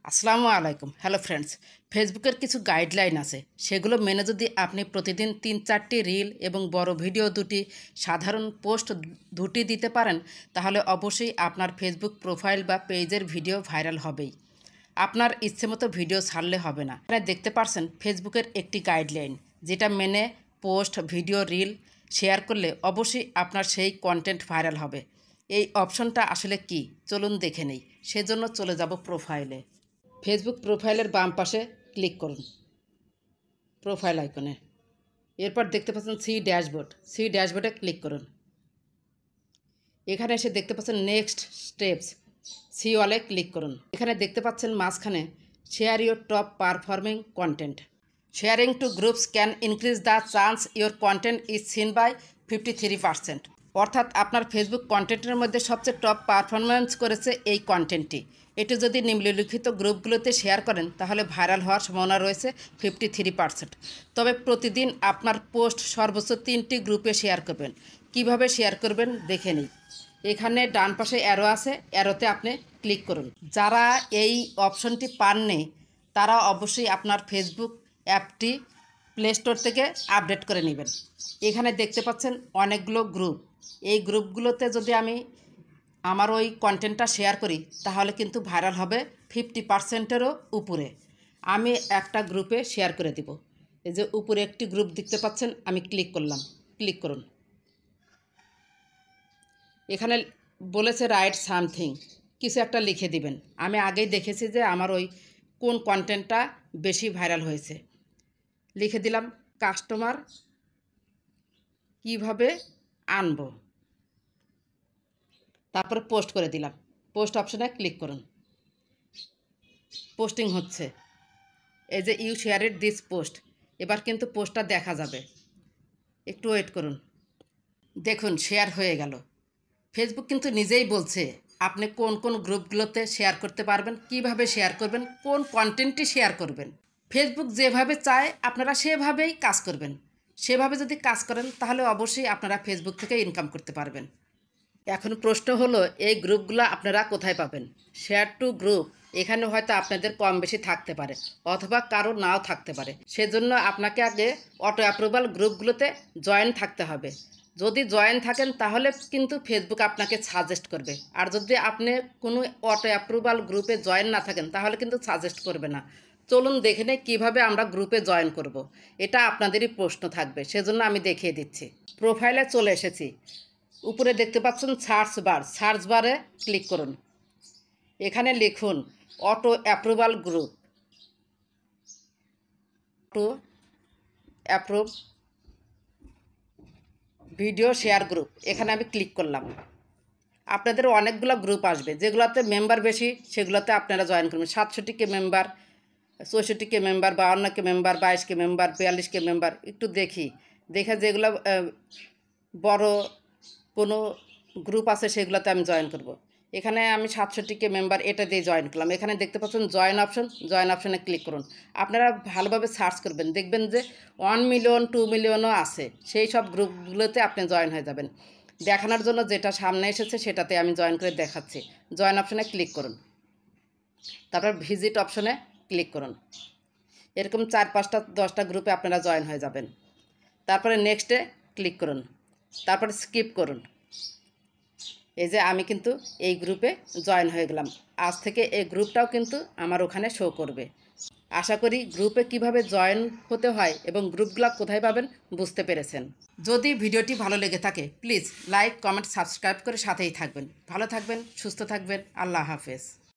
আসসালামু আলাইকুম। Hello friends, ফেসবুকের কিছু গাইডলাইন আছে, সেগুলো মেনে যদি আপনি প্রতিদিন 3-4টি রিল এবং বড় ভিডিও দুটি সাধারণ পোস্ট দুটি দিতে পারেন, তাহলে অবশ্যই আপনার ফেসবুক প্রোফাইল বা পেজের ভিডিও ভাইরাল হবেই। আপনার ইচ্ছেমতো ভিডিও ছাড়লে হবে না। এখানে দেখতে পারছেন ফেসবুকের একটি গাইডলাইন, যেটা মেনে পোস্ট, ভিডিও, রিল শেয়ার করলে অবশ্যই আপনার সেই কন্টেন্ট ভাইরাল হবে। এই অপশনটা আসলে কি, চলুন দেখে নেই। সেজন্য চলে যাব প্রোফাইলে। ফেসবুক প্রোফাইলের বাম পাশে ক্লিক করুন, প্রোফাইল আইকনে। এরপর দেখতে পাচ্ছেন সি ড্যাশবোর্ডে ক্লিক করুন। এখানে এসে দেখতে পাচ্ছেন নেক্সট স্টেপস, সি অলে ক্লিক করুন। এখানে দেখতে পাচ্ছেন মাঝখানে share your top performing content. Sharing to groups can increase the chance your content is seen by 53%। অর্থাৎ আপনার ফেসবুক কন্টেন্টের মধ্যে সবচেয়ে টপ পারফরমেন্স করেছে এই কন্টেন্টটি। এটি যদি নিম্নলিখিত গ্রুপগুলোতে শেয়ার করেন তাহলে ভাইরাল হওয়ার সম্ভাবনা রয়েছে 53%। তবে প্রতিদিন আপনার পোস্ট সর্বোচ্চ 3টি গ্রুপে শেয়ার করবেন। কিভাবে শেয়ার করবেন দেখে নিই। এখানে ডান পাশে অ্যারো আছে, অ্যারোতে আপনি ক্লিক করুন। যারা এই অপশনটি পাননি তারা অবশ্যই আপনার ফেসবুক অ্যাপটি প্লে স্টোর থেকে আপডেট করে নেবেন। এখানে দেখতে পাচ্ছেন অনেকগুলো গ্রুপ। এই গ্রুপগুলোতে যদি আমি আমার ওই কন্টেন্টটা শেয়ার করি তাহলে কিন্তু ভাইরাল হবে 50%-এরও উপরে। আমি একটা গ্রুপে শেয়ার করে দিব। এই যে উপরে একটি গ্রুপ দেখতে পাচ্ছেন, আমি ক্লিক করলাম। ক্লিক করুন। এখানে বলেছে রাইট সামথিং, কিছু একটা লিখে দিবেন। আমি আগেই দেখেছি যে আমার ওই কোন কন্টেন্টটা বেশি ভাইরাল হয়েছে। লিখে দিলাম কাস্টমার কিভাবে আনবো। তারপরে পোস্ট করে দিলাম। পোস্ট অপশনে ক্লিক করুন। পোস্টিং হচ্ছে। এই যে ইউ শেয়ারেড দিস পোস্ট, এবার কিন্তু পোস্টটা দেখা যাবে। একটু ওয়েট করুন। দেখুন শেয়ার হয়ে গেল। ফেসবুক কিন্তু নিজেই বলছে আপনি কোন কোন গ্রুপগুলোতে শেয়ার করতে পারবেন, কিভাবে শেয়ার করবেন, কোন কন্টেন্টটি শেয়ার করবেন। ফেসবুক যেভাবে চায় আপনারা সেভাবেই কাজ করবেন। সেভাবে যদি কাজ করেন তাহলে অবশ্যই আপনারা ফেসবুক থেকে ইনকাম করতে পারবেন। এখন প্রশ্ন হলো এই গ্রুপগুলো আপনারা কোথায় পাবেন। শেয়ার টু গ্রুপ, এখানে হয়তো আপনাদের কম বেশি থাকতে পারে অথবা কারো নাও থাকতে পারে। সেজন্য আপনাকে আগে অটো অ্যাপ্রুভাল গ্রুপগুলোতে জয়েন থাকতে হবে। যদি জয়েন থাকেন তাহলে কিন্তু ফেসবুক আপনাকে সাজেস্ট করবে। আর যদি আপনি কোনো অটো অ্যাপ্রুভাল গ্রুপে জয়েন না থাকেন তাহলে কিন্তু সাজেস্ট করবে না। চলুন দেখে নেই কীভাবে আমরা গ্রুপে জয়েন করব। এটা আপনাদেরই প্রশ্ন থাকবে, সেজন্য আমি দেখিয়ে দিচ্ছি। প্রোফাইলে চলে এসেছি। উপরে দেখতে পাচ্ছেন সার্চ বারে ক্লিক করুন। এখানে লিখুন auto approval group, auto approve video share group. এখানে আমি ক্লিক করলাম। আপনাদের অনেকগুলো গ্রুপ আসবে, যেগুলোতে মেম্বার বেশি সেগুলোতে আপনারা জয়েন করবেন। 67K member, 64K member, 52K member, 22K member, 42K member. একটু দেখে যেগুলো বড় কোনো গ্রুপ আছে সেগুলোতে আমি জয়েন করব। এখানে আমি 67K মেম্বার, এটা দিয়ে জয়েন করলাম। এখানে দেখতে পাচ্ছেন জয়েন অপশনে ক্লিক করুন। আপনারা ভালোভাবে সার্চ করবেন, দেখবেন যে 1 মিলিয়ন 2 মিলিয়নও আছে। সেই সব গ্রুপগুলোতে আপনি জয়েন হয়ে যাবেন। দেখানোর জন্য যেটা সামনে এসেছে সেটাতে আমি জয়েন করে দেখাচ্ছি। জয়েন অপশনে ক্লিক করুন। তারপর ভিজিট অপশনে ক্লিক করুন। এরকম 4-5টা 10টা গ্রুপে আপনারা জয়েন হয়ে যাবেন। তারপরে নেক্সটে ক্লিক করুন। তারপরে স্কিপ করুন। এই যে আমি কিন্তু এই গ্রুপে জয়েন হয়ে গেলাম। আজ থেকে এই গ্রুপটাও কিন্তু আমার ওখানে শো করবে। আশা করি গ্রুপে কিভাবে জয়েন হতে হয় এবং গ্রুপগুলো কোথায় পাবেন বুঝতে পেরেছেন। যদি ভিডিওটি ভালো লেগে থাকে প্লিজ লাইক, কমেন্ট, সাবস্ক্রাইব করে সাথেই থাকবেন। ভালো থাকবেন, সুস্থ থাকবেন। আল্লাহ হাফেজ।